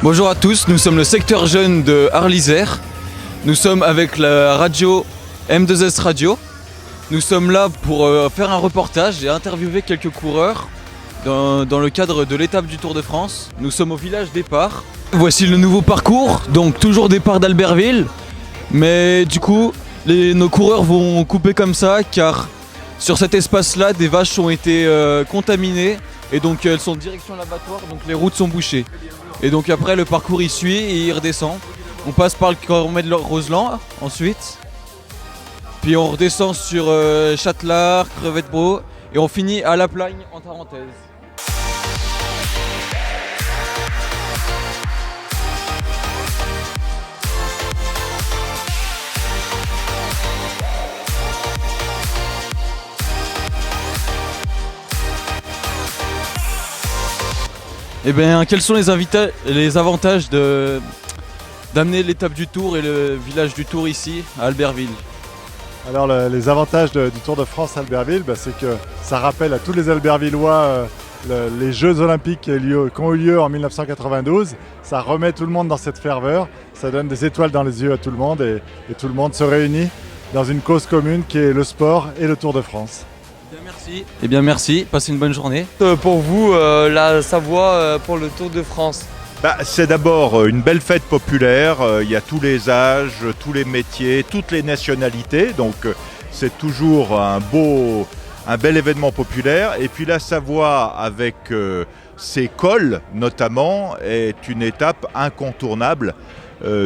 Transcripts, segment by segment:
Bonjour à tous, nous sommes le secteur jeune de Arlysère. Nous sommes avec la radio M2S Radio. Nous sommes là pour faire un reportage et interviewer quelques coureurs dans le cadre de l'étape du Tour de France. Nous sommes au village départ. Voici le nouveau parcours, donc toujours départ d'Albertville. Mais du coup, nos coureurs vont couper comme ça car sur cet espace-là, des vaches ont été contaminées et donc elles sont direction l'abattoir, donc les routes sont bouchées. Et donc après le parcours il suit et il redescend. On passe par le Cormet de Roseland ensuite. Puis on redescend sur Châtelard, Crevette-Bro et on finit à La Plagne en Tarentaise. Eh bien, quels sont les avantages d'amener l'étape du Tour et le village du Tour ici, à Albertville? Alors les avantages du Tour de France à Albertville, c'est que ça rappelle à tous les Albertvillois les Jeux Olympiques qui ont eu lieu en 1992. Ça remet tout le monde dans cette ferveur, ça donne des étoiles dans les yeux à tout le monde et tout le monde se réunit dans une cause commune qui est le sport et le Tour de France. Merci. Eh bien merci, passez une bonne journée. Pour vous, la Savoie pour le Tour de France? C'est d'abord une belle fête populaire, il y a tous les âges, tous les métiers, toutes les nationalités, donc c'est toujours un bel événement populaire. Et puis la Savoie avec ses cols notamment est une étape incontournable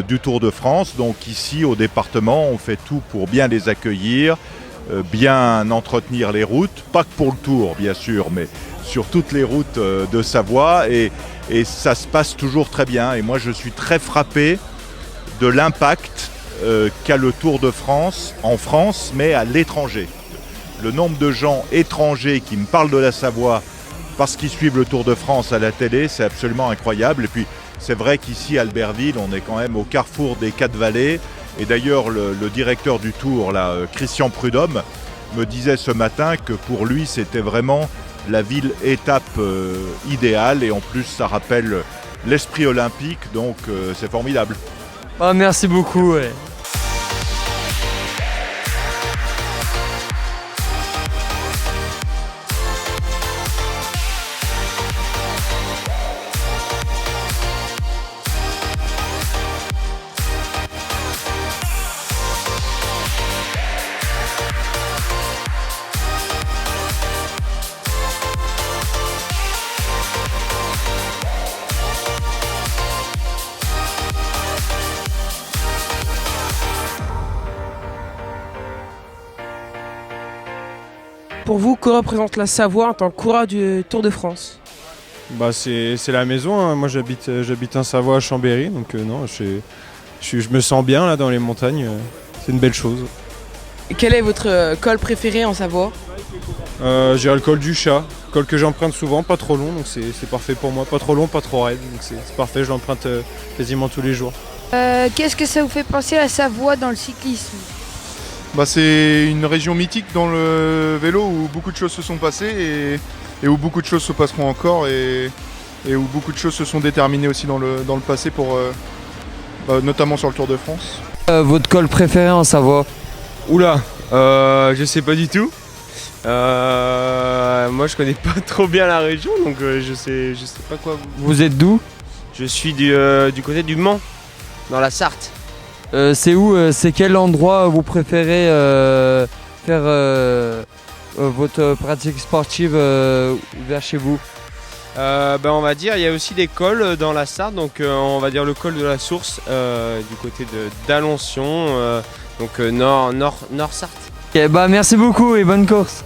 du Tour de France. Donc ici au département on fait tout pour bien les accueillir, bien entretenir les routes, pas que pour le Tour bien sûr, mais sur toutes les routes de Savoie et ça se passe toujours très bien. Et moi je suis très frappé de l'impact qu'a le Tour de France en France, mais à l'étranger. Le nombre de gens étrangers qui me parlent de la Savoie parce qu'ils suivent le Tour de France à la télé, c'est absolument incroyable. Et puis c'est vrai qu'ici à Albertville, on est quand même au carrefour des 4 vallées. Et d'ailleurs le directeur du Tour, là, Christian Prudhomme, me disait ce matin que pour lui c'était vraiment la ville étape idéale et en plus ça rappelle l'esprit olympique, donc c'est formidable. Merci beaucoup. Ouais. Pour vous, que représente la Savoie en tant que coureur du Tour de France? C'est la maison, hein. Moi j'habite en Savoie à Chambéry, donc non, je me sens bien là dans les montagnes, c'est une belle chose. Et quel est votre col préféré en Savoie? J'ai le col du Chat, col que j'emprunte souvent, pas trop long, donc c'est parfait pour moi, pas trop long, pas trop raide, donc c'est parfait, je l'emprunte quasiment tous les jours. Qu'est-ce que ça vous fait penser à la Savoie dans le cyclisme? C'est une région mythique dans le vélo où beaucoup de choses se sont passées et où beaucoup de choses se passeront encore et où beaucoup de choses se sont déterminées aussi dans le passé pour notamment sur le Tour de France. Votre col préféré en Savoie? Oula, je sais pas du tout. Moi je connais pas trop bien la région donc je sais pas quoi. Vous êtes d'où? Je suis du côté du Mans, dans la Sarthe. C'est où, c'est quel endroit vous préférez faire votre pratique sportive vers chez vous? On va dire il y a aussi des cols dans la Sarthe, donc on va dire le col de la Source du côté d'Alençon, donc nord Sarthe. Okay, merci beaucoup et bonne course.